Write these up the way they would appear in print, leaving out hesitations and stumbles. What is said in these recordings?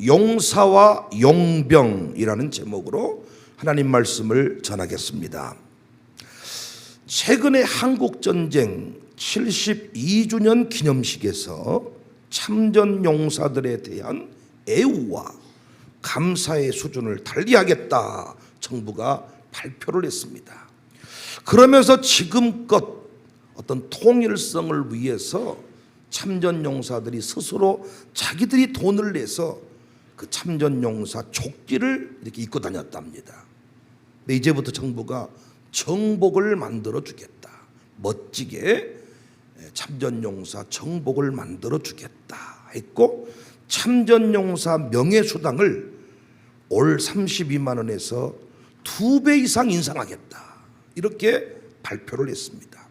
용사와 용병이라는 제목으로 하나님 말씀을 전하겠습니다. 최근에 한국전쟁 72주년 기념식에서 참전 용사들에 대한 애우와 감사의 수준을 달리하겠다 정부가 발표를 했습니다. 그러면서 지금껏 어떤 통일성을 위해서 참전 용사들이 스스로 자기들이 돈을 내서 그 참전 용사 족지를 이렇게 입고 다녔답니다. 근데 이제부터 정부가 정복을 만들어 주겠다. 멋지게 참전 용사 정복을 만들어 주겠다 했고, 참전 용사 명예수당을 올 32만 원에서 2배 이상 인상하겠다. 이렇게 발표를 했습니다.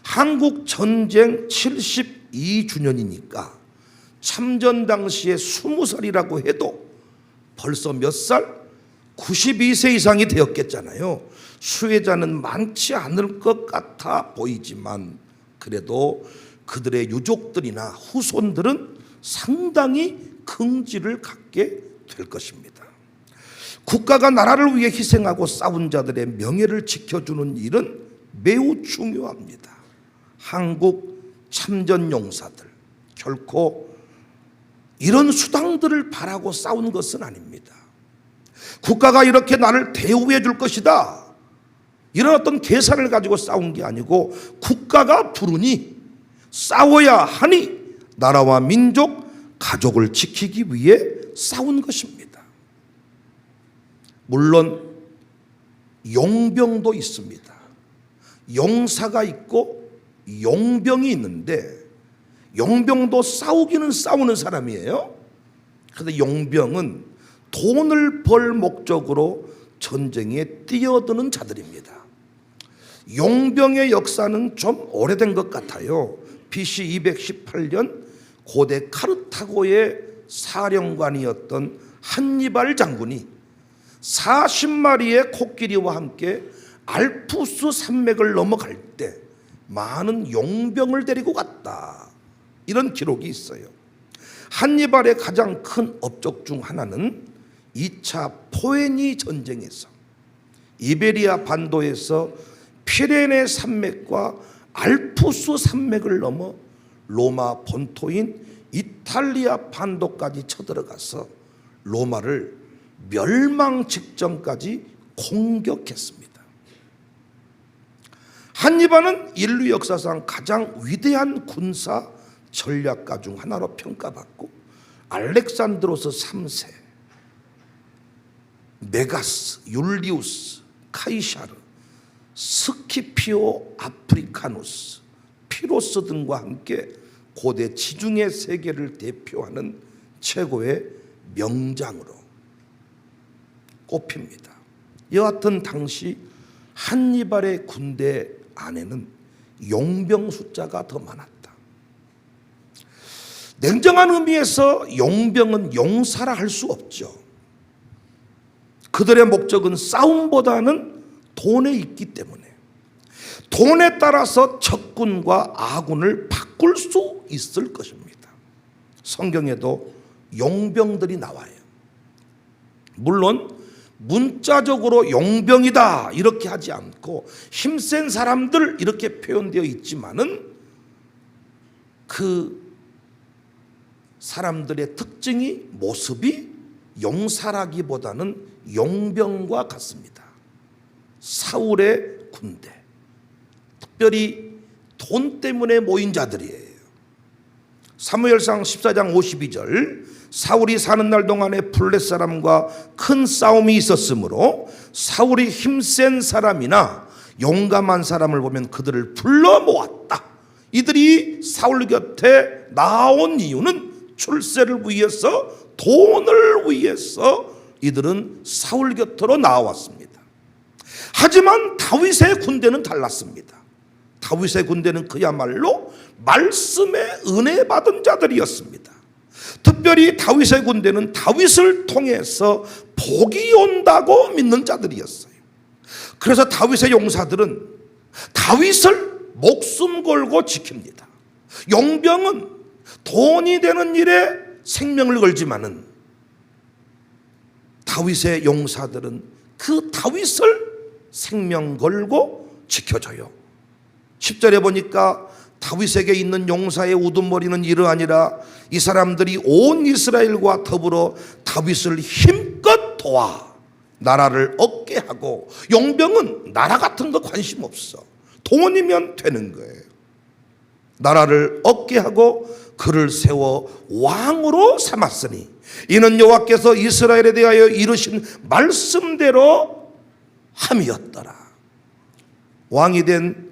한국 전쟁 72주년이니까 참전 당시에 20살이라고 해도 벌써 몇 살? 92세 이상이 되었겠잖아요. 수혜자는 많지 않을 것 같아 보이지만 그래도 그들의 유족들이나 후손들은 상당히 긍지를 갖게 될 것입니다. 국가가 나라를 위해 희생하고 싸운 자들의 명예를 지켜주는 일은 매우 중요합니다. 한국 참전 용사들 결코 이런 수당들을 바라고 싸운 것은 아닙니다. 국가가 이렇게 나를 대우해 줄 것이다, 이런 어떤 계산을 가지고 싸운 게 아니고 국가가 부르니 싸워야 하니 나라와 민족, 가족을 지키기 위해 싸운 것입니다. 물론 용병도 있습니다. 용사가 있고 용병이 있는데, 용병도 싸우기는 싸우는 사람이에요. 그런데 용병은 돈을 벌 목적으로 전쟁에 뛰어드는 자들입니다. 용병의 역사는 좀 오래된 것 같아요. BC 218년 고대 카르타고의 사령관이었던 한니발 장군이 40마리의 코끼리와 함께 알프스 산맥을 넘어갈 때 많은 용병을 데리고 갔다, 이런 기록이 있어요. 한니발의 가장 큰 업적 중 하나는 2차 포에니 전쟁에서 이베리아 반도에서 피레네 산맥과 알프스 산맥을 넘어 로마 본토인 이탈리아 반도까지 쳐들어가서 로마를 멸망 직전까지 공격했습니다. 한니발은 인류 역사상 가장 위대한 군사 전략가 중 하나로 평가받고, 알렉산드로스 3세, 메가스, 율리우스, 카이사르, 스키피오 아프리카누스, 피로스 등과 함께 고대 지중해 세계를 대표하는 최고의 명장으로 꼽힙니다. 여하튼 당시 한니발의 군대 안에는 용병 숫자가 더 많았다. 냉정한 의미에서 용병은 용사라 할 수 없죠. 그들의 목적은 싸움보다는 돈에 있기 때문에 돈에 따라서 적군과 아군을 바꿀 수 있을 것입니다. 성경에도 용병들이 나와요. 물론 문자적으로 용병이다 이렇게 하지 않고 힘센 사람들 이렇게 표현되어 있지만은 그 사람들의 특징이, 모습이 용사라기보다는 용병과 같습니다. 사울의 군대, 특별히 돈 때문에 모인 자들이에요. 사무엘상 14장 52절, 사울이 사는 날 동안에 블렛 사람과 큰 싸움이 있었으므로 사울이 힘센 사람이나 용감한 사람을 보면 그들을 불러 모았다. 이들이 사울 곁에 나온 이유는 출세를 위해서, 돈을 위해서 이들은 사울 곁으로 나왔습니다. 하지만 다윗의 군대는 달랐습니다. 다윗의 군대는 그야말로 말씀에 은혜 받은 자들이었습니다. 특별히 다윗의 군대는 다윗을 통해서 복이 온다고 믿는 자들이었어요. 그래서 다윗의 용사들은 다윗을 목숨 걸고 지킵니다. 용병은 돈이 되는 일에 생명을 걸지만은 다윗의 용사들은 그 다윗을 생명 걸고 지켜줘요. 10절에 보니까 다윗에게 있는 용사의 우두머리는 이러하니라. 이 사람들이 온 이스라엘과 더불어 다윗을 힘껏 도와 나라를 얻게 하고, 용병은 나라 같은 거 관심 없어. 돈이면 되는 거예요. 나라를 얻게 하고 그를 세워 왕으로 삼았으니 이는 여호와께서 이스라엘에 대하여 이루신 말씀대로 함이었더라. 왕이 된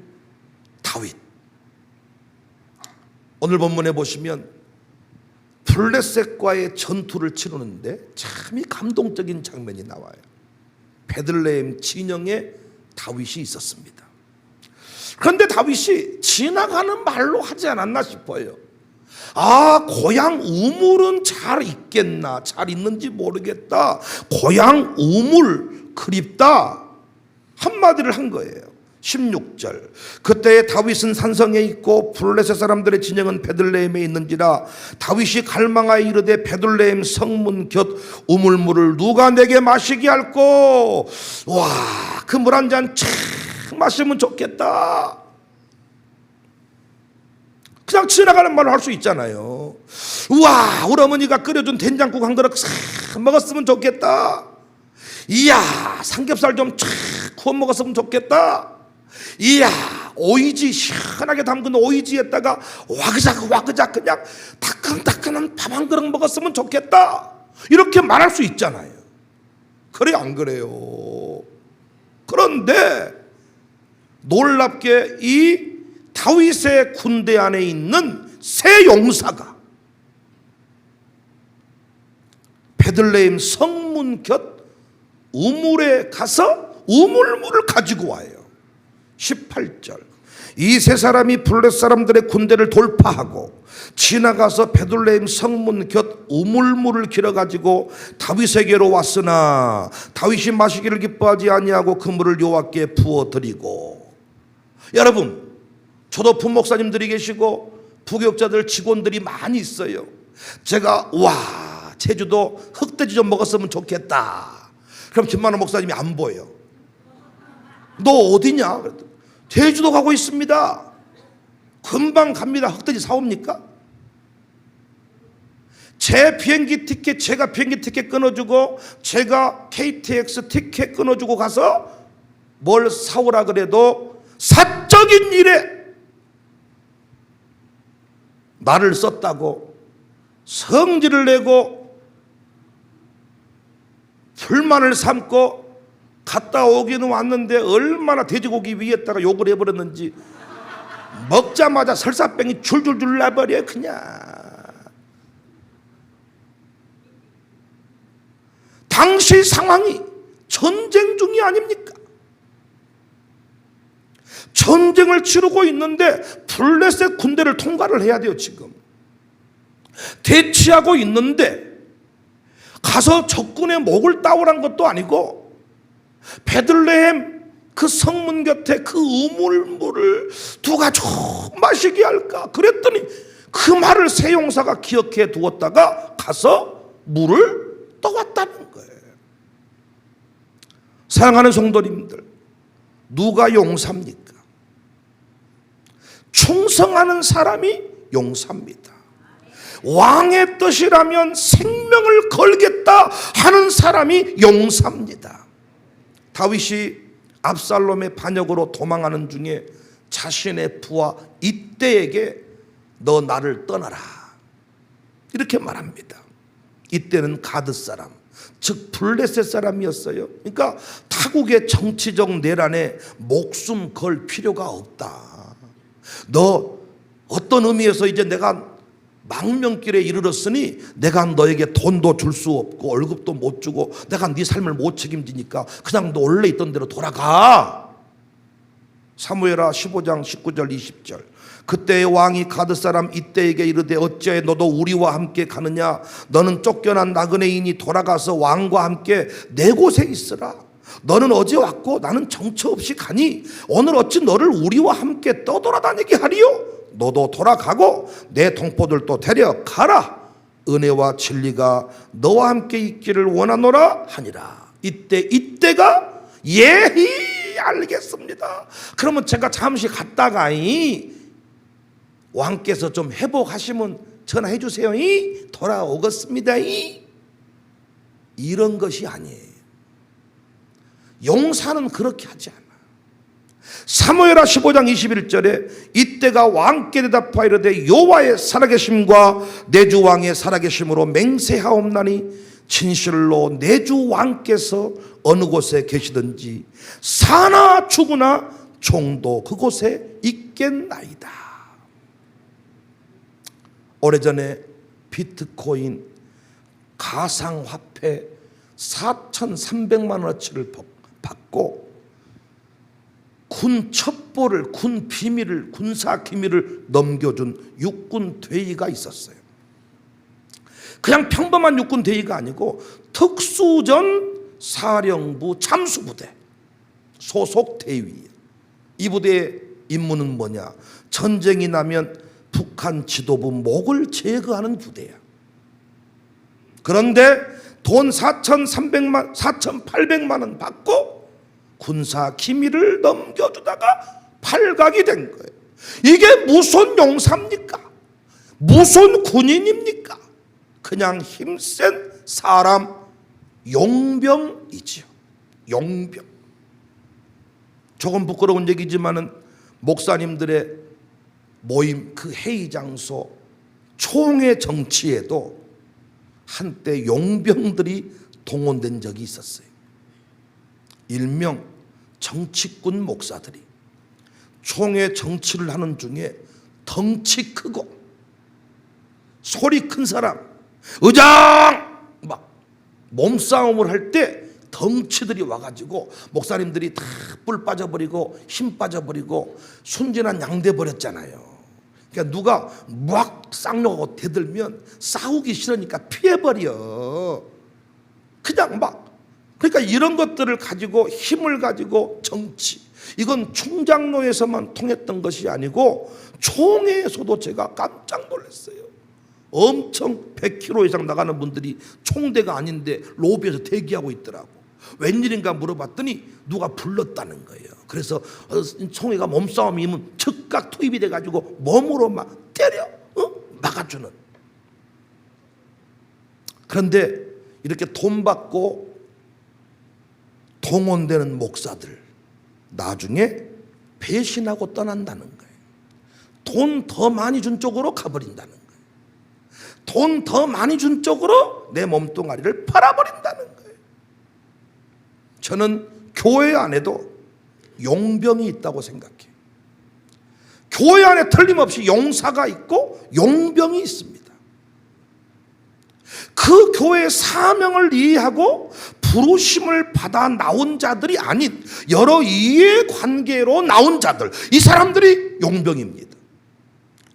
다윗, 오늘 본문에 보시면 블레셋과의 전투를 치르는데 참 감동적인 장면이 나와요. 베들레헴 진영에 다윗이 있었습니다. 그런데 다윗이 지나가는 말로 하지 않았나 싶어요. 고향 우물은 잘 있겠나, 잘 있는지 모르겠다, 고향 우물 그립다, 한마디를 한 거예요. 16절, 그때 다윗은 산성에 있고 블레셋 사람들의 진영은 베들레헴에 있는지라. 다윗이 갈망하여 이르되 베들레헴 성문 곁 우물물을 누가 내게 마시게 할꼬. 와, 그 물 한 잔 참 마시면 좋겠다. 그냥 지나가는 말로 할 수 있잖아요. 우와, 우리 어머니가 끓여준 된장국 한 그릇 싹 먹었으면 좋겠다. 이야, 삼겹살 좀 쫙 구워 먹었으면 좋겠다. 이야, 오이지 시원하게 담근 오이지에다가 와그작 그냥 따끈따끈한 밥 한 그릇 먹었으면 좋겠다. 이렇게 말할 수 있잖아요. 그래, 안 그래요? 그런데 놀랍게 이 다윗의 군대 안에 있는 세 용사가 베들레헴 성문 곁 우물에 가서 우물물을 가지고 와요. 18절, 이 세 사람이 블레셋 사람들의 군대를 돌파하고 지나가서 베들레헴 성문 곁 우물물을 길어가지고 다윗에게로 왔으나 다윗이 마시기를 기뻐하지 아니하고 그 물을 여호와께 부어드리고. 여러분, 저도 부목사님들이 계시고 부교육자들 직원들이 많이 있어요. 제가 제주도 흑돼지 좀 먹었으면 좋겠다. 그럼 김만호 목사님이 안 보여. 너 어디냐? 제주도 가고 있습니다. 금방 갑니다. 흑돼지 사옵니까? 제 비행기 티켓, 제가 비행기 티켓 끊어주고 제가 KTX 티켓 끊어주고 가서 뭘 사오라 그래도 사적인 일에 나를 썼다고 성질을 내고 불만을 삼고 갔다 오기는 왔는데 얼마나 돼지고기 위에다가 욕을 해버렸는지 먹자마자 설사병이 줄줄줄 나버려. 그냥 당시 상황이 전쟁 중이 아닙니까? 전쟁을 치르고 있는데 블레셋 군대를 통과를 해야 돼요. 지금 대치하고 있는데 가서 적군의 목을 따오란 것도 아니고 베들레헴 그 성문 곁에 그 우물물을 누가 좀 마시게 할까 그랬더니 그 말을 세 용사가 기억해 두었다가 가서 물을 떠왔다는 거예요. 사랑하는 성도님들, 누가 용사입니까? 충성하는 사람이 용사입니다. 왕의 뜻이라면 생명을 걸겠다 하는 사람이 용사입니다. 다윗이 압살롬의 반역으로 도망하는 중에 자신의 부하 이때에게 너 나를 떠나라 이렇게 말합니다. 이때는 가드 사람, 즉 블레셋 사람이었어요. 그러니까 타국의 정치적 내란에 목숨 걸 필요가 없다. 너 어떤 의미에서 이제 내가 망명길에 이르렀으니 내가 너에게 돈도 줄 수 없고 월급도 못 주고 내가 네 삶을 못 책임지니까 그냥 너 원래 있던 대로 돌아가. 사무엘하 15장 19절 20절. 그때의 왕이 가드 사람 이때에게 이르되 어찌하여 너도 우리와 함께 가느냐? 너는 쫓겨난 나그네인이 돌아가서 왕과 함께 네 곳에 있으라. 너는 어제 왔고 나는 정처 없이 가니 오늘 어찌 너를 우리와 함께 떠돌아다니게 하리요? 너도 돌아가고 내 동포들도 데려가라. 은혜와 진리가 너와 함께 있기를 원하노라 하니라. 이때가 예히 알겠습니다. 그러면 제가 잠시 갔다가 왕께서 좀 회복하시면 전화해 주세요. 돌아오겠습니다. 이런 것이 아니에요. 용사는 그렇게 하지 않아. 사무엘하 15장 21절에 이때가 왕께 대답하여 이르되 여호와의 살아계심과 내 주 왕의 살아계심으로 맹세하옵나니 진실로 내 주 왕께서 어느 곳에 계시든지 사나 죽으나 종도 그곳에 있겠나이다. 오래전에 비트코인 가상화폐 4,300만 원어치를 받고 군 첩보를, 군 비밀을, 군사 기밀을 넘겨준 육군 대위가 있었어요. 그냥 평범한 육군 대위가 아니고 특수전 사령부 참수부대 소속 대위예요. 이 부대의 임무는 뭐냐? 전쟁이 나면 북한 지도부 목을 제거하는 부대야. 그런데 돈 4,800만 원 받고 군사 기밀을 넘겨주다가 팔각이 된 거예요. 이게 무슨 용사입니까? 무슨 군인입니까? 그냥 힘센 사람, 용병이지요. 용병. 조금 부끄러운 얘기지만은 목사님들의 모임, 그 회의 장소, 총회 정치에도 한때 용병들이 동원된 적이 있었어요. 일명 정치꾼 목사들이 총회 정치를 하는 중에 덩치 크고 소리 큰 사람, 의장! 막 몸싸움을 할 때 덩치들이 와가지고 목사님들이 다 뿔 빠져버리고 힘 빠져버리고 순진한 양 돼버렸잖아요. 그러니까 누가 막 쌍욕하고 대들면 싸우기 싫으니까 피해버려. 그냥 막. 그러니까 이런 것들을 가지고 힘을 가지고 정치, 이건 충장로에서만 통했던 것이 아니고 총회에서도 제가 깜짝 놀랐어요. 엄청 100km 이상 나가는 분들이 총대가 아닌데 로비에서 대기하고 있더라고. 웬일인가 물어봤더니 누가 불렀다는 거예요. 그래서 총회가 몸싸움이면 즉각 투입이 돼가지고 몸으로 막 때려 막아주는. 그런데 이렇게 돈 받고 동원되는 목사들 나중에 배신하고 떠난다는 거예요. 돈 더 많이 준 쪽으로 가버린다는 거예요. 돈 더 많이 준 쪽으로 내 몸뚱아리를 팔아버린다는 거예요. 저는 교회 안에도 용병이 있다고 생각해요. 교회 안에 틀림없이 용사가 있고 용병이 있습니다. 그 교회의 사명을 이해하고 부르심을 받아 나온 자들이 아닌 여러 이해관계로 나온 자들, 이 사람들이 용병입니다.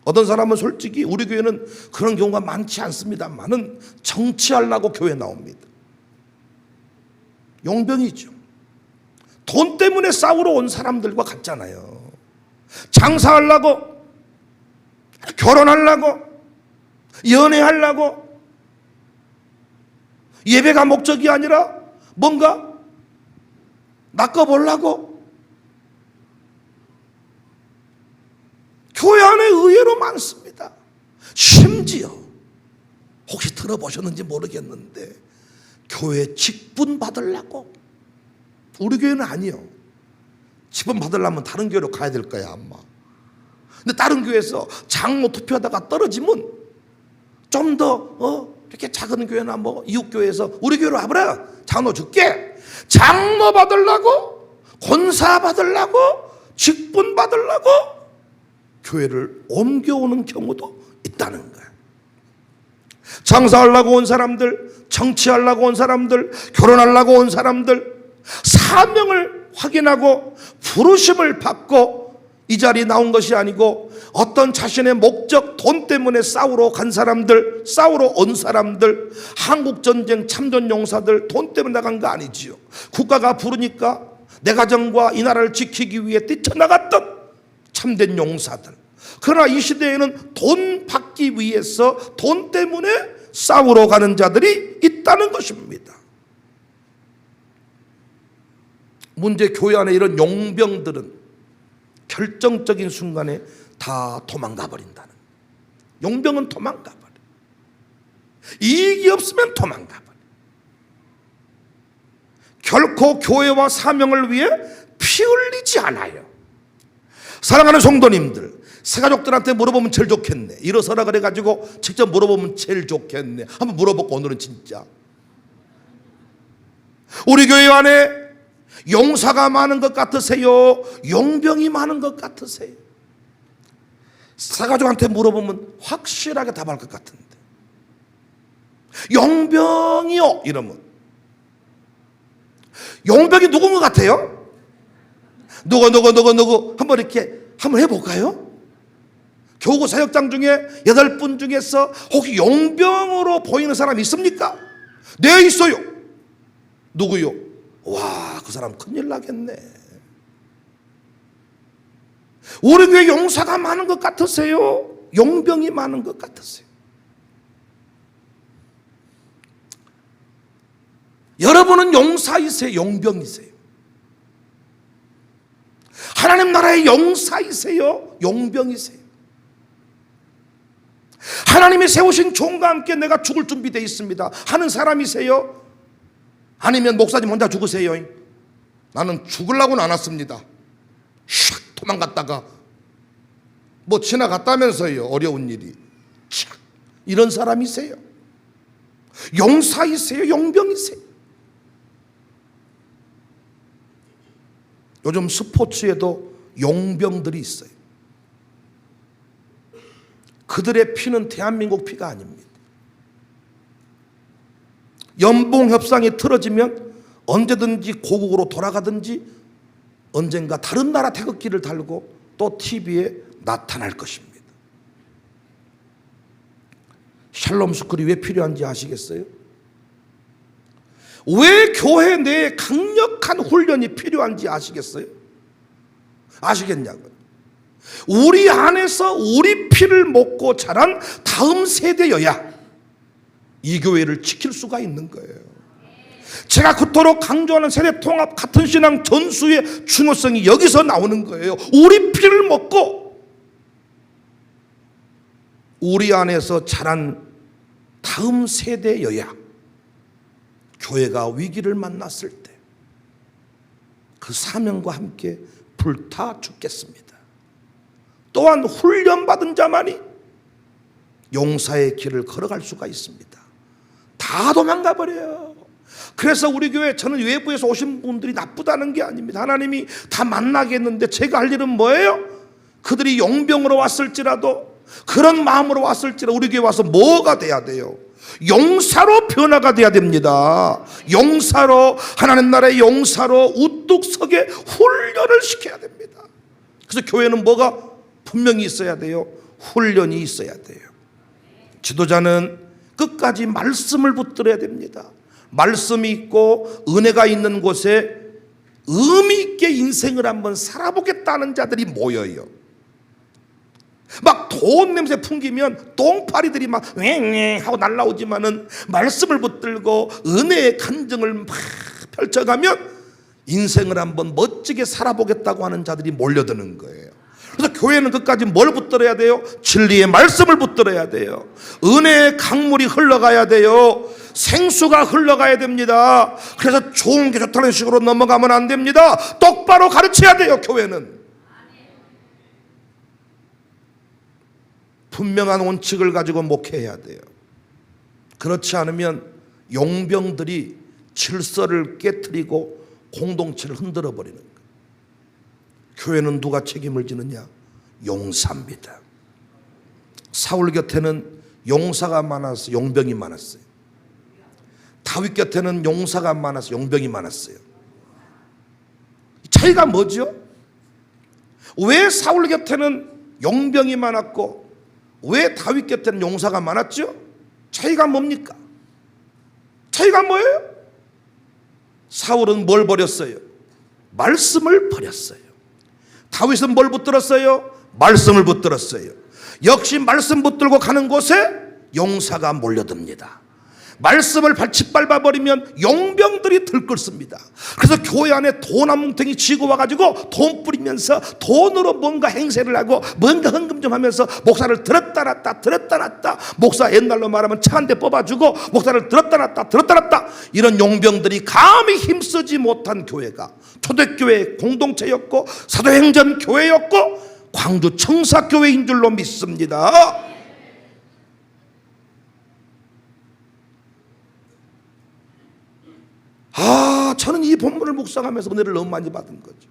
어떤 사람은 솔직히 우리 교회는 그런 경우가 많지 않습니다만은 정치하려고 교회 나옵니다. 용병이죠. 돈 때문에 싸우러 온 사람들과 같잖아요. 장사하려고, 결혼하려고, 연애하려고, 예배가 목적이 아니라 뭔가 낚아보려고. 교회 안에 의외로 많습니다. 심지어 혹시 들어보셨는지 모르겠는데 교회 직분 받으려고. 우리 교회는 아니요. 직분 받으려면 다른 교회로 가야 될 거야 아마. 근데 다른 교회에서 장로 투표하다가 떨어지면 좀 더 이렇게 작은 교회나 뭐 이웃 교회에서 우리 교회로 와보라, 장로 줄게. 장로 받으려고, 권사 받으려고, 직분 받으려고 교회를 옮겨오는 경우도 있다는 거예요. 장사하려고 온 사람들, 정치하려고 온 사람들, 결혼하려고 온 사람들, 사명을 확인하고 부르심을 받고 이 자리에 나온 것이 아니고 어떤 자신의 목적, 돈 때문에 싸우러 간 사람들, 싸우러 온 사람들, 한국전쟁 참전용사들 돈 때문에 나간 거 아니지요. 국가가 부르니까 내 가정과 이 나라를 지키기 위해 뛰쳐나갔던 참된 용사들. 그러나 이 시대에는 돈 받기 위해서 돈 때문에 싸우러 가는 자들이 있다는 것입니다. 문제 교회 안에 이런 용병들은 결정적인 순간에 다 도망가 버린다는. 용병은 도망가 버려. 이익이 없으면 도망가 버려. 결코 교회와 사명을 위해 피 흘리지 않아요. 사랑하는 성도님들, 새가족들한테 물어보면 제일 좋겠네. 일어서라 그래가지고 직접 물어보면 제일 좋겠네. 한번 물어보고 오늘은 진짜 우리 교회 안에 용사가 많은 것 같으세요? 용병이 많은 것 같으세요? 새가족한테 물어보면 확실하게 답할 것 같은데, 용병이요 이러면 용병이 누군 것 같아요? 누구 한번 이렇게 한번 해볼까요? 교구 사역장 중에 8분 중에서 혹시 용병으로 보이는 사람이 있습니까? 네, 있어요. 누구요? 와, 그 사람 큰일 나겠네. 우리 교회 용사가 많은 것 같으세요? 용병이 많은 것 같으세요? 여러분은 용사이세요? 용병이세요? 하나님 나라의 용사이세요? 용병이세요? 하나님이 세우신 종과 함께 내가 죽을 준비되어 있습니다 하는 사람이세요? 아니면 목사님 혼자 죽으세요? 나는 죽으려고는 안 왔습니다. 샥 도망갔다가 뭐 지나갔다면서요. 어려운 일이. 샥 이런 사람이세요? 용사이세요? 용병이세요? 요즘 스포츠에도 용병들이 있어요. 그들의 피는 대한민국 피가 아닙니다. 연봉 협상이 틀어지면 언제든지 고국으로 돌아가든지 언젠가 다른 나라 태극기를 달고 또 TV에 나타날 것입니다. 샬롬 스쿨이 왜 필요한지 아시겠어요? 왜 교회 내에 강력한 훈련이 필요한지 아시겠어요? 아시겠냐고요? 우리 안에서 우리 피를 먹고 자란 다음 세대여야 이 교회를 지킬 수가 있는 거예요. 제가 그토록 강조하는 세대 통합 같은 신앙 전수의 중요성이 여기서 나오는 거예요. 우리 피를 먹고 우리 안에서 자란 다음 세대여야 교회가 위기를 만났을 때 그 사명과 함께 불타 죽겠습니다. 또한 훈련받은 자만이 용사의 길을 걸어갈 수가 있습니다. 다 도망가 버려요. 그래서 우리 교회, 저는 외부에서 오신 분들이 나쁘다는 게 아닙니다. 하나님이 다 만나겠는데 제가 할 일은 뭐예요? 그들이 용병으로 왔을지라도, 그런 마음으로 왔을지라도 우리 교회 와서 뭐가 돼야 돼요? 용사로 변화가 돼야 됩니다. 용사로, 하나님 나라의 용사로 우뚝 서게 훈련을 시켜야 됩니다. 그래서 교회는 뭐가 분명히 있어야 돼요? 훈련이 있어야 돼요. 지도자는 끝까지 말씀을 붙들어야 됩니다. 말씀이 있고 은혜가 있는 곳에 의미 있게 인생을 한번 살아보겠다는 자들이 모여요. 막 돈 냄새 풍기면 똥파리들이 막 왱왱 하고 날라오지만은 말씀을 붙들고 은혜의 간증을 막 펼쳐가면 인생을 한번 멋지게 살아보겠다고 하는 자들이 몰려드는 거예요. 그래서 교회는 끝까지 뭘 붙들어야 돼요? 진리의 말씀을 붙들어야 돼요. 은혜의 강물이 흘러가야 돼요. 생수가 흘러가야 됩니다. 그래서 좋은 게 좋다는 식으로 넘어가면 안 됩니다. 똑바로 가르쳐야 돼요. 교회는 분명한 원칙을 가지고 목회해야 돼요. 그렇지 않으면 용병들이 질서를 깨트리고 공동체를 흔들어 버리는 거예요. 교회는 누가 책임을 지느냐? 용사입니다. 사울 곁에는 용사가 많아서 용병이 많았어요. 다윗 곁에는 용사가 많아서 용병이 많았어요. 차이가 뭐죠? 왜 사울 곁에는 용병이 많았고 왜 다윗 곁에는 용사가 많았죠? 차이가 뭡니까? 차이가 뭐예요? 사울은 뭘 버렸어요? 말씀을 버렸어요. 다윗은 뭘 붙들었어요? 말씀을 붙들었어요. 역시 말씀 붙들고 가는 곳에 용사가 몰려듭니다. 말씀을 짓밟아버리면 용병들이 들끓습니다. 그래서 교회 안에 돈 한 뭉텅이 쥐고 와가지고 돈 뿌리면서 돈으로 뭔가 행세를 하고 뭔가 헌금 좀 하면서 목사를 들었다 놨다 목사 옛날로 말하면 차 한 대 뽑아주고 목사를 들었다 놨다 이런 용병들이 감히 힘쓰지 못한 교회가 초대교회 공동체였고 사도행전 교회였고 광주 청사교회인 줄로 믿습니다. 저는 이 본문을 묵상하면서 은혜를 너무 많이 받은 거죠.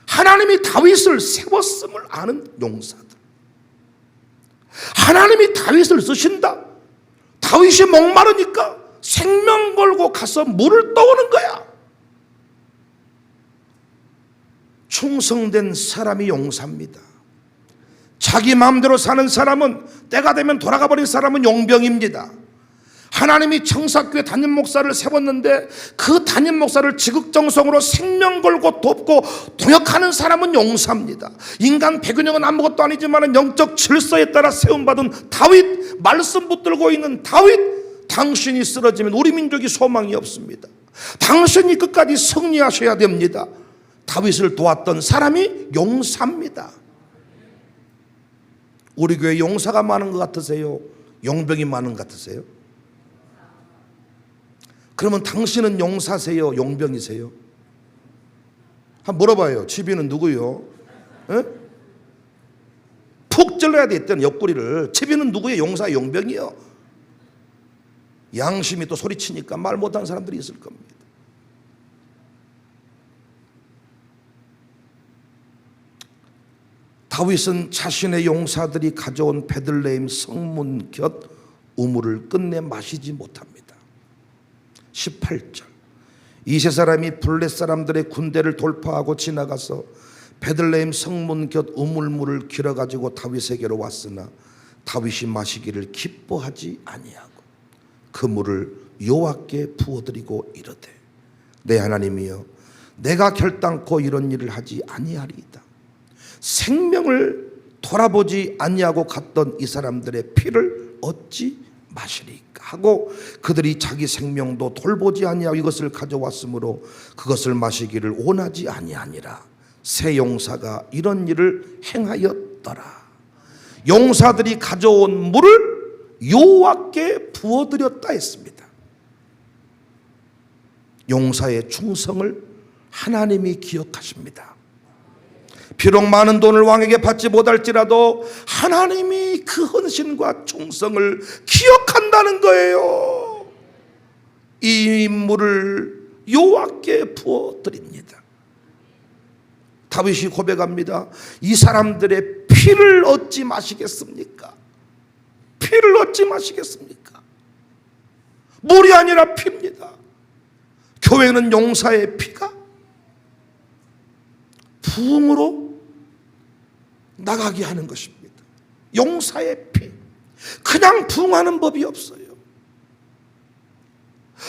하나님이 다윗을 세웠음을 아는 용사들, 하나님이 다윗을 쓰신다. 다윗이 목마르니까 생명 걸고 가서 물을 떠오는 거야. 충성된 사람이 용사입니다. 자기 마음대로 사는 사람은, 때가 되면 돌아가 버린 사람은 용병입니다. 하나님이 청사교회 담임 목사를 세웠는데 그 담임 목사를 지극정성으로 생명 걸고 돕고 동역하는 사람은 용사입니다. 인간 배경은 아무것도 아니지만 영적 질서에 따라 세움받은 다윗, 말씀 붙들고 있는 다윗, 당신이 쓰러지면 우리 민족이 소망이 없습니다. 당신이 끝까지 승리하셔야 됩니다. 다윗을 도왔던 사람이 용사입니다. 우리 교회 용사가 많은 것 같으세요? 용병이 많은 것 같으세요? 그러면 당신은 용사세요? 용병이세요? 한번 물어봐요. 집이는 누구요? 에? 푹 찔러야 돼 있던 옆구리를. 집이는 누구예요? 용사, 용병이요? 양심이 또 소리치니까 말 못하는 사람들이 있을 겁니다. 다윗은 자신의 용사들이 가져온 베들레헴 성문 곁 우물을 끝내 마시지 못합니다. 18절, 이세 사람이 블레 사람들의 군대를 돌파하고 지나가서 베들레헴 성문 곁 우물물을 길어가지고 다윗에게로 왔으나 다윗이 마시기를 기뻐하지 아니하고 그 물을 여호와께 부어드리고 이르되, 내 하나님이여, 내가 결단코 이런 일을 하지 아니하리이다. 생명을 돌아보지 아니하고 갔던 이 사람들의 피를 어찌 마시리까 하고 그들이 자기 생명도 돌보지 아니하고 이것을 가져왔으므로 그것을 마시기를 원하지 아니하니라. 새 용사가 이런 일을 행하였더라. 용사들이 가져온 물을 여호와께 부어드렸다 했습니다. 용사의 충성을 하나님이 기억하십니다. 비록 많은 돈을 왕에게 받지 못할지라도 하나님이 그 헌신과 충성을 기억한다는 거예요. 이 물을 여호와께 부어드립니다. 다윗이 고백합니다. 이 사람들의 피를 어찌 마시겠습니까? 피를 어찌 마시겠습니까? 물이 아니라 피입니다. 교회는 용사의 피가 부흥으로 나가게 하는 것입니다. 용사의 피. 그냥 부흥하는 법이 없어요.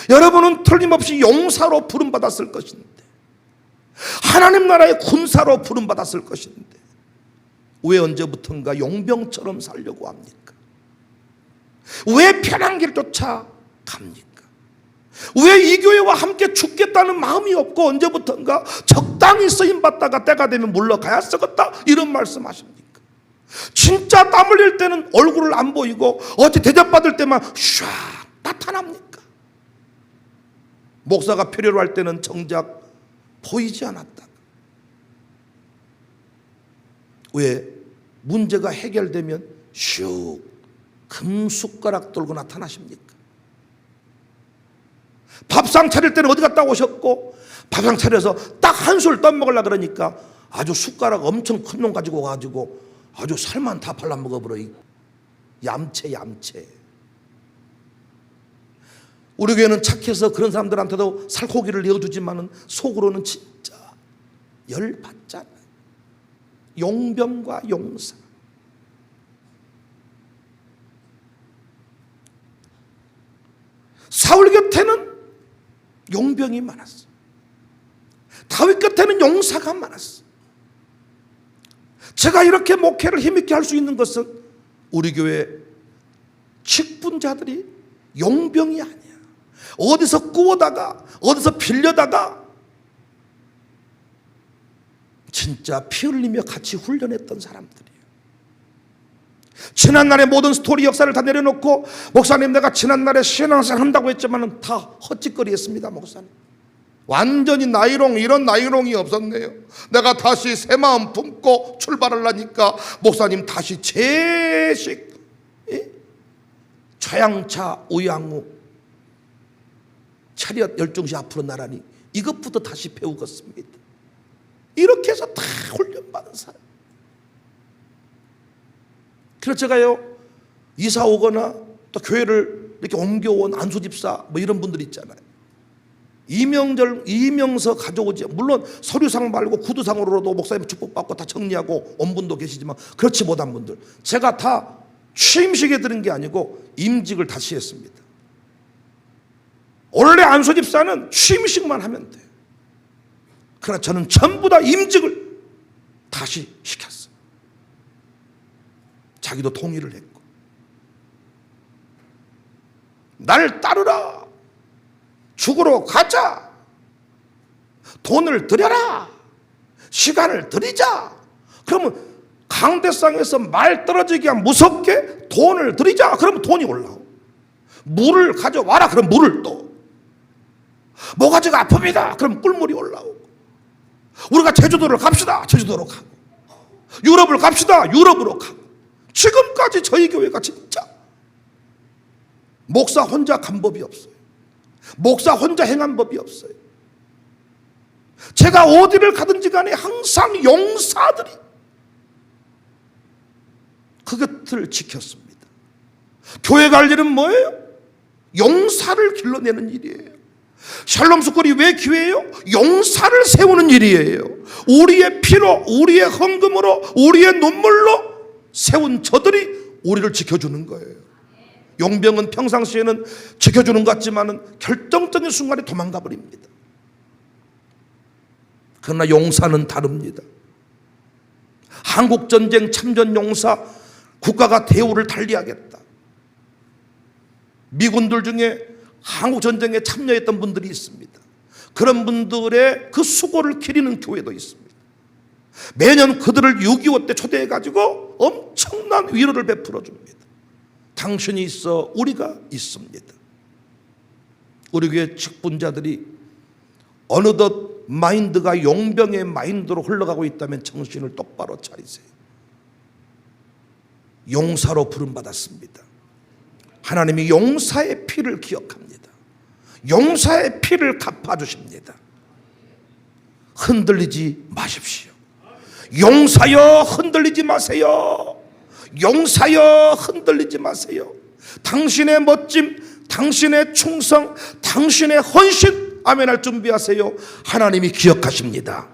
여러분은 틀림없이 용사로 부름받았을 것인데, 하나님 나라의 군사로 부름받았을 것인데 왜 언제부턴가 용병처럼 살려고 합니까? 왜 편한 길 쫓아 갑니까? 왜 이 교회와 함께 죽겠다는 마음이 없고 언제부턴가 적당히 쓰임받다가 때가 되면 물러가야 쓰겠다 이런 말씀하십니까? 진짜 땀 흘릴 때는 얼굴을 안 보이고 어찌 대접받을 때만 샥 나타납니까? 목사가 필요로 할 때는 정작 보이지 않았다. 왜? 문제가 해결되면 슉 금숟가락 들고 나타나십니까? 밥상 차릴 때는 어디 갔다 오셨고, 밥상 차려서 딱 한 술 떠먹으려고 그러니까 아주 숟가락 엄청 큰 놈 가지고 와가지고 아주 살만 다 발라먹어버려. 얌체. 우리 교회는 착해서 그런 사람들한테도 살코기를 내어주지만은 속으로는 진짜 열받잖아요. 용병과 용사. 사울 곁에는 용병이 많았어. 다윗 곁에는 용사가 많았어. 제가 이렇게 목회를 힘있게 할 수 있는 것은 우리 교회 직분자들이 용병이 아니야. 어디서 꾸어다가 어디서 빌려다가 진짜 피 흘리며 같이 훈련했던 사람들이에요. 지난날의 모든 스토리 역사를 다 내려놓고 목사님 내가 지난날에 신앙생활 한다고 했지만 다 헛짓거리 했습니다. 목사님 완전히 나이롱, 이런 나이롱이 없었네요. 내가 다시 새 마음 품고 출발하려니까 목사님 다시 재식, 좌양차 우양우 차렷 열중시 앞으로 나라니 이것부터 다시 배우겠습니다. 이렇게 해서 다 훈련받은 사람. 그래서 제가요 이사 오거나 또 교회를 이렇게 옮겨온 안수집사 뭐 이런 분들 있잖아요. 이명서 가져오지, 물론 서류상 말고 구두상으로도 목사님 축복받고 다 정리하고 온 분도 계시지만 그렇지 못한 분들 제가 다 취임식에 들은 게 아니고 임직을 다시 했습니다. 원래 안수집사는 취임식만 하면 돼요. 그러나 저는 전부 다 임직을 다시 시켰어요. 자기도 동의를 했고. 날 따르라. 죽으러 가자. 돈을 들여라. 시간을 들이자. 그러면 강대상에서 말 떨어지기가 무섭게 돈을 들이자. 그러면 돈이 올라오고. 물을 가져와라. 그럼 물을 또. 모가지가 아픕니다. 그럼 꿀물이 올라오고. 우리가 제주도를 갑시다. 제주도로 가고. 유럽을 갑시다. 유럽으로 가고. 지금까지 저희 교회가 진짜 목사 혼자 간 법이 없어요. 목사 혼자 행한 법이 없어요. 제가 어디를 가든지 간에 항상 용사들이 그 곁을 지켰습니다. 교회 갈 일은 뭐예요? 용사를 길러내는 일이에요. 샬롬 스쿨이 왜 기회예요? 용사를 세우는 일이에요. 우리의 피로, 우리의 헌금으로, 우리의 눈물로 세운 저들이 우리를 지켜주는 거예요. 용병은 평상시에는 지켜주는 것 같지만 결정적인 순간에 도망가 버립니다. 그러나 용사는 다릅니다. 한국전쟁 참전 용사, 국가가 대우를 달리하겠다. 미군들 중에 한국전쟁에 참여했던 분들이 있습니다. 그런 분들의 그 수고를 기리는 교회도 있습니다. 매년 그들을 6.25 때 초대해가지고 엄청난 위로를 베풀어 줍니다. 당신이 있어 우리가 있습니다. 우리 교회 직분자들이 어느덧 마인드가 용병의 마인드로 흘러가고 있다면 정신을 똑바로 차리세요. 용사로 부름받았습니다. 하나님이 용사의 피를 기억합니다. 용사의 피를 갚아주십니다. 흔들리지 마십시오. 용사여 흔들리지 마세요. 용사여 흔들리지 마세요. 당신의 멋짐, 당신의 충성, 당신의 헌신 아멘할 준비하세요. 하나님이 기억하십니다.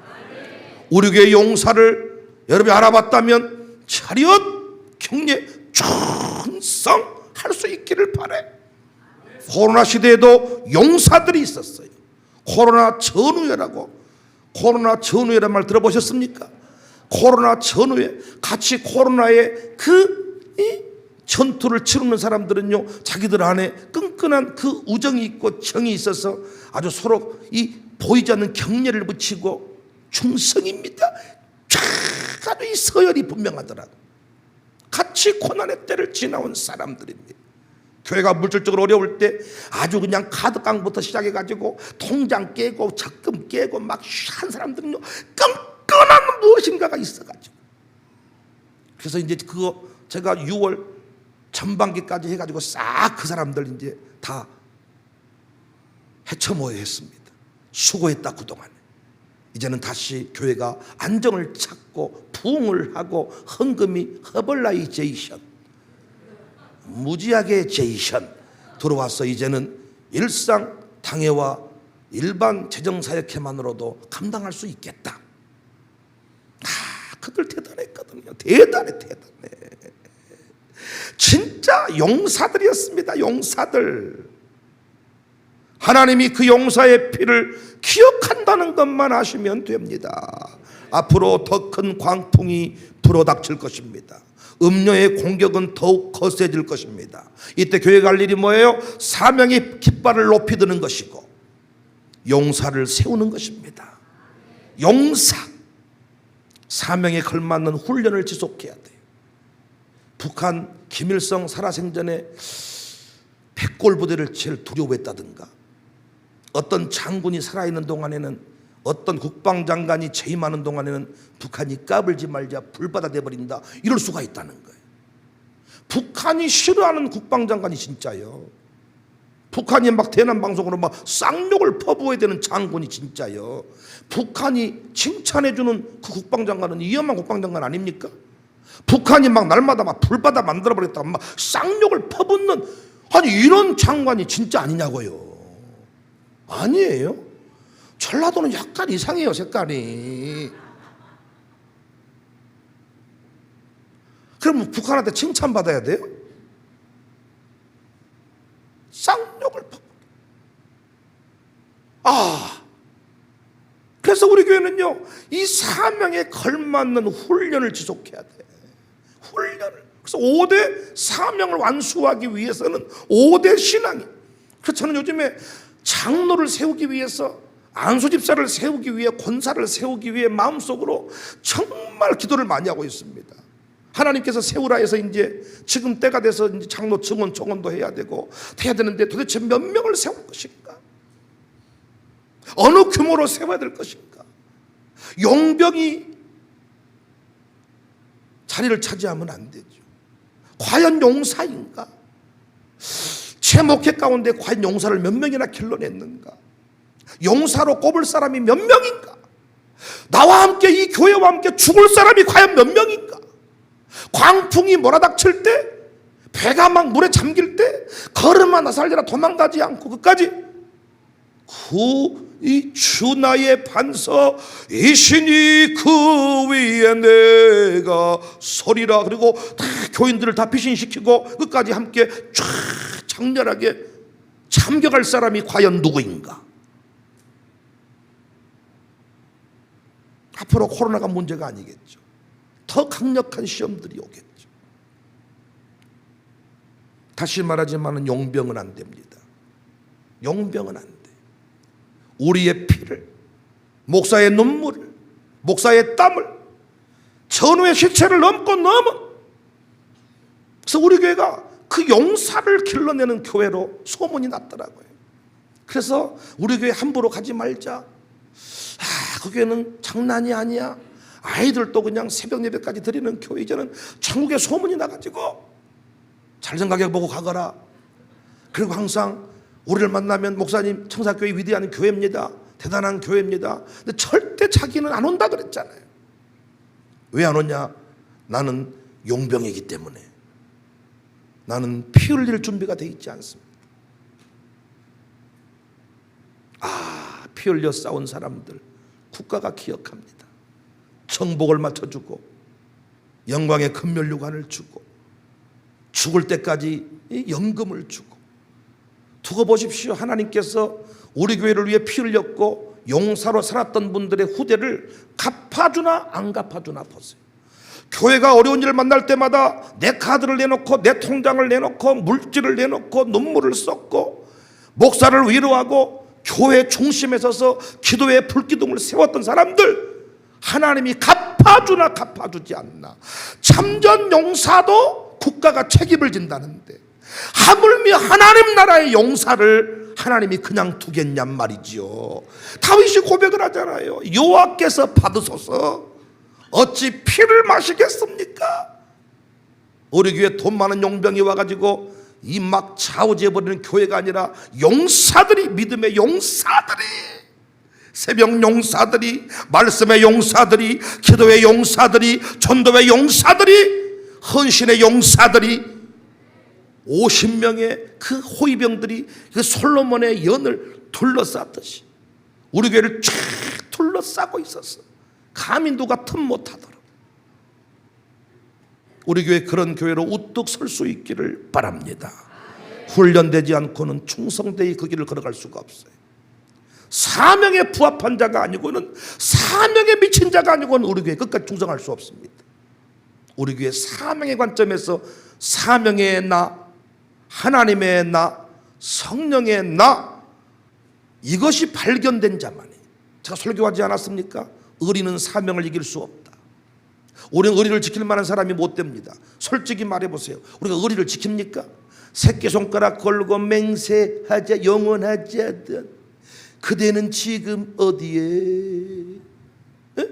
우리 교회 용사를 여러분이 알아봤다면 차렷 경례 충성할 수 있기를 바래. 코로나 시대에도 용사들이 있었어요. 코로나 전후회라고. 코로나 전후회란 말 들어보셨습니까? 코로나 전후에 같이 코로나의 이 전투를 치르는 사람들은요, 자기들 안에 끈끈한 그 우정이 있고 정이 있어서 아주 서로 이 보이지 않는 경례를 붙이고 충성입니다. 아주 이 서열이 분명하더라고. 같이 고난의 때를 지나온 사람들입니다. 교회가 물질적으로 어려울 때 아주 그냥 카드깡부터 시작해가지고 통장 깨고 적금 깨고 막 한 사람들은요, 끈끈한 무엇인가가 있어가지고. 그래서 이제 그거 제가 6월 전반기까지 해가지고 싹 그 사람들 이제 다 해쳐모여 했습니다. 수고했다 그동안. 이제는 다시 교회가 안정을 찾고 부흥을 하고 헌금이 허벌라이제이션, 무지하게 제이션 들어와서 이제는 일상 당회와 일반 재정사역회만으로도 감당할 수 있겠다. 그들 대단했거든요. 대단해. 진짜 용사들이었습니다. 용사들. 하나님이 그 용사의 피를 기억한다는 것만 아시면 됩니다. 앞으로 더 큰 광풍이 불어닥칠 것입니다. 음녀의 공격은 더욱 거세질 것입니다. 이때 교회가 할 일이 뭐예요? 사명의 깃발을 높이 드는 것이고 용사를 세우는 것입니다. 용사, 사명에 걸맞는 훈련을 지속해야 돼요. 북한 김일성 살아생전에 백골 부대를 제일 두려워했다든가, 어떤 장군이 살아있는 동안에는, 어떤 국방장관이 재임하는 동안에는 북한이 까불지 말자 불바다 돼버린다, 이럴 수가 있다는 거예요. 북한이 싫어하는 국방장관이 진짜요. 북한이 막 대남 방송으로 막 쌍욕을 퍼부어야 되는 장군이 진짜요. 북한이 칭찬해주는 그 국방장관은 위험한 국방장관 아닙니까? 북한이 막 날마다 막 불바다 만들어버렸다 막 쌍욕을 퍼붓는, 아니 이런 장관이 진짜 아니냐고요. 아니에요. 전라도는 약간 이상해요, 색깔이. 그럼 북한한테 칭찬받아야 돼요? 쌍욕을 그래서 우리 교회는요, 이 사명에 걸맞는 훈련을 지속해야 돼. 훈련을. 그래서 5대 사명을 완수하기 위해서는 5대 신앙이. 그래서 저는 요즘에 장로를 세우기 위해서, 안수집사를 세우기 위해, 권사를 세우기 위해 마음속으로 정말 기도를 많이 하고 있습니다. 하나님께서 세우라 해서 이제 지금 때가 돼서 이제 장로 증언 정언도 해야 되고 해야 되는데, 도대체 몇 명을 세울 것인가? 어느 규모로 세워야 될 것인가? 용병이 자리를 차지하면 안 되죠. 과연 용사인가? 제 목회 가운데 과연 용사를 몇 명이나 길러냈는가? 용사로 꼽을 사람이 몇 명인가? 나와 함께, 이 교회와 함께 죽을 사람이 과연 몇 명인가? 광풍이 몰아닥칠 때, 배가 막 물에 잠길 때 걸음 하나 살리라 도망가지 않고 끝까지 이 주 나의 반석이시니 그 위에 내가 서리라. 그리고 다 교인들을 다 피신시키고 끝까지 함께 쫙 장렬하게 참겨갈 사람이 과연 누구인가? 앞으로 코로나가 문제가 아니겠죠. 더 강력한 시험들이 오겠죠. 다시 말하지만 용병은 안 됩니다. 용병은 안 돼. 우리의 피를, 목사의 눈물을, 목사의 땀을, 전우의 시체를 넘고 넘은, 그래서 우리 교회가 그 용사를 길러내는 교회로 소문이 났더라고요. 그래서 우리 교회 함부로 가지 말자. 그 교회는 장난이 아니야. 아이들도 그냥 새벽 예배까지 드리는 교회, 이제는 전국에 소문이 나가지고 잘 생각해보고 가거라. 그리고 항상 우리를 만나면 목사님 청사교회 위대한 교회입니다, 대단한 교회입니다. 근데 절대 자기는 안 온다 그랬잖아요. 왜 안 오냐? 나는 용병이기 때문에. 나는 피 흘릴 준비가 돼 있지 않습니다. 피 흘려 싸운 사람들 국가가 기억합니다. 정복을 맞춰주고 영광의 금멸류관을 주고 죽을 때까지 연금을 주고. 두고 보십시오. 하나님께서 우리 교회를 위해 피 흘렸고 용사로 살았던 분들의 후대를 갚아주나 안 갚아주나 보세요. 교회가 어려운 일을 만날 때마다 내 카드를 내놓고 내 통장을 내놓고 물질을 내놓고 눈물을 쏟고 목사를 위로하고 교회 중심에 서서 기도의 불기둥을 세웠던 사람들, 하나님이 갚아주나 갚아주지 않나. 참전 용사도 국가가 책임을 진다는데 하물며 하나님 나라의 용사를 하나님이 그냥 두겠냔 말이지요. 다윗이 고백을 하잖아요. 여호와께서 받으소서 어찌 피를 마시겠습니까? 우리 교회 돈 많은 용병이 와가지고 이 막 좌우지어버리는 교회가 아니라 용사들이, 믿음의 용사들이, 새벽 용사들이, 말씀의 용사들이, 기도의 용사들이, 전도의 용사들이, 헌신의 용사들이, 50명의 그 호위병들이 그 솔로몬의 연을 둘러쌌듯이 우리 교회를 쫙 둘러싸고 있었어. 감히 누가 틈 못하도록. 우리 교회 그런 교회로 우뚝 설 수 있기를 바랍니다. 훈련되지 않고는 충성되이 그 길을 걸어갈 수가 없어요. 사명에 부합한 자가 아니고는, 사명에 미친 자가 아니고는 우리 교회 끝까지 충성할 수 없습니다. 우리 교회 사명의 관점에서 사명의 나, 하나님의 나, 성령의 나, 이것이 발견된 자만이, 제가 설교하지 않았습니까? 의리는 사명을 이길 수 없다. 우리는 의리를 지킬 만한 사람이 못 됩니다. 솔직히 말해보세요. 우리가 의리를 지킵니까? 새끼손가락 걸고 맹세하자 영원하지 않든 그대는 지금 어디에? 에?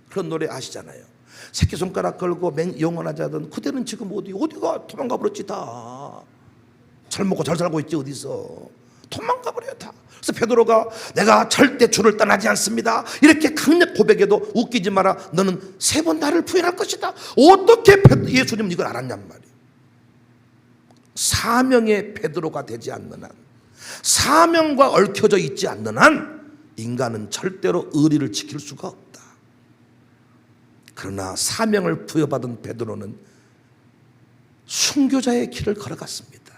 그런 노래 아시잖아요. 새끼손가락 걸고 영원하지 않든 그대는 지금 어디에? 어디가? 도망가 버렸지 다. 잘 먹고 잘 살고 있지 어디서. 도망가 버려요 다. 그래서 베드로가 내가 절대 주를 떠나지 않습니다 이렇게 강력 고백해도 웃기지 마라. 너는 3번 나를 부인할 것이다. 어떻게 예수님은 이걸 알았냔 말이에요. 사명의 베드로가 되지 않는 한, 사명과 얽혀져 있지 않는 한 인간은 절대로 의리를 지킬 수가 없다. 그러나 사명을 부여받은 베드로는 순교자의 길을 걸어갔습니다.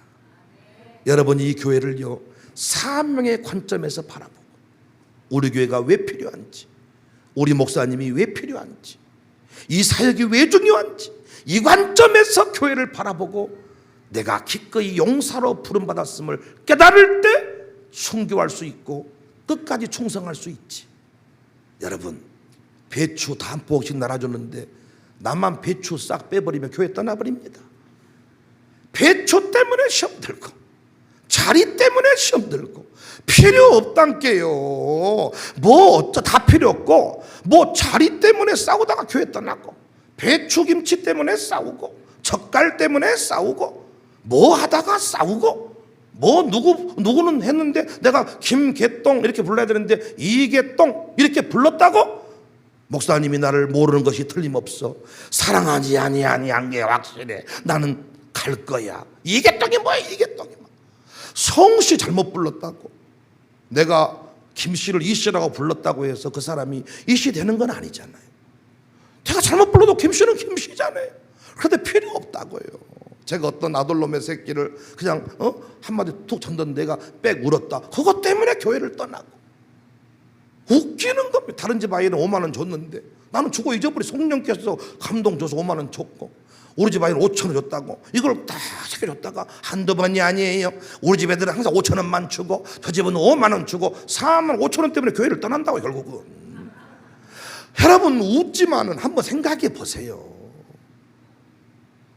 여러분이 이 교회를요 사명의 관점에서 바라보고 우리 교회가 왜 필요한지, 우리 목사님이 왜 필요한지, 이 사역이 왜 중요한지 이 관점에서 교회를 바라보고 내가 기꺼이 용사로 부름받았음을 깨달을 때 순교할 수 있고 끝까지 충성할 수 있지. 여러분, 배추 다 한 포기씩 날아줬는데 나만 배추 싹 빼버리면 교회 떠나버립니다. 배추 때문에 시험 들고, 자리 때문에 시험 들고, 필요 없단께요. 뭐 어쩌 다 필요 없고, 뭐 자리 때문에 싸우다가 교회 떠나고, 배추김치 때문에 싸우고, 젓갈 때문에 싸우고, 뭐 하다가 싸우고, 뭐 누구는 했는데 내가 김개똥 이렇게 불러야 되는데 이개똥 이렇게 불렀다고 목사님이 나를 모르는 것이 틀림없어. 사랑하지 아니한 게 확실해. 나는 갈 거야. 이개똥이 뭐야? 이개똥이 뭐. 성씨 잘못 불렀다고 내가 김씨를 이씨라고 불렀다고 해서 그 사람이 이씨 되는 건 아니잖아요. 제가 잘못 불러도 김씨는 김씨잖아요. 그런데 필요 없다고요. 제가 어떤 아들놈의 새끼를 그냥 한마디 툭 쳤는데 내가 빽 울었다. 그것 때문에 교회를 떠나고. 웃기는 겁니다. 다른 집 아이는 5만 원 줬는데 나는 주고 잊어버리. 성령께서 감동 줘서 5만 원 줬고, 우리 집 아이는 5천 원 줬다고 이걸 다 새겨줬다가 한두 번이 아니에요. 우리 집 애들은 항상 5천 원만 주고 저 집은 5만 원 주고 4만 5천 원 때문에 교회를 떠난다고 결국은. 여러분 웃지만은 한번 생각해 보세요.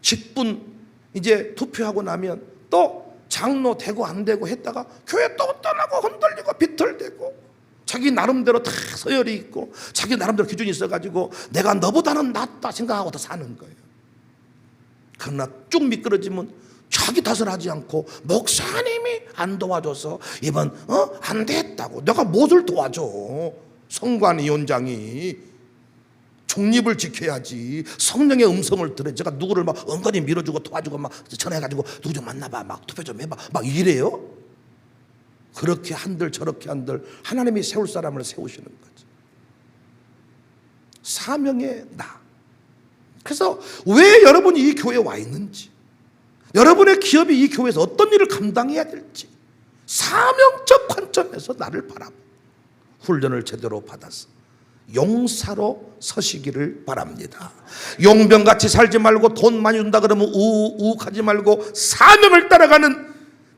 직분 이제 투표하고 나면 또 장로 되고 안 되고 했다가 교회 또 떠나고 흔들리고 비틀대고 자기 나름대로 다 서열이 있고 자기 나름대로 기준이 있어가지고 내가 너보다는 낫다 생각하고 더 사는 거예요. 그러나 쭉 미끄러지면 자기 탓을 하지 않고 목사님이 안 도와줘서 이번 안 됐다고. 내가 무엇을 도와줘? 성관위원장이 중립을 지켜야지. 성령의 음성을 들어. 제가 누구를 막 은근히 밀어주고 도와주고 막 전화해가지고 누구 좀 만나봐, 막 투표 좀 해봐, 막 이래요? 그렇게 한들 저렇게 한들 하나님이 세울 사람을 세우시는 거죠. 사명의 나. 그래서 왜 여러분이 이 교회에 와 있는지, 여러분의 기업이 이 교회에서 어떤 일을 감당해야 될지 사명적 관점에서 나를 바라보고 훈련을 제대로 받아서 용사로 서시기를 바랍니다. 용병같이 살지 말고 돈 많이 준다 그러면 우욱하지 말고 사명을 따라가는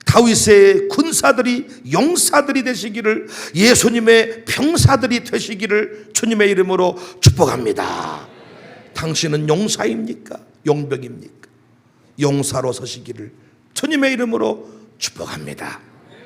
다윗의 군사들이 용사들이 되시기를, 예수님의 병사들이 되시기를 주님의 이름으로 축복합니다. 당신은 용사입니까? 용병입니까? 용사로 서시기를 주님의 이름으로 축복합니다.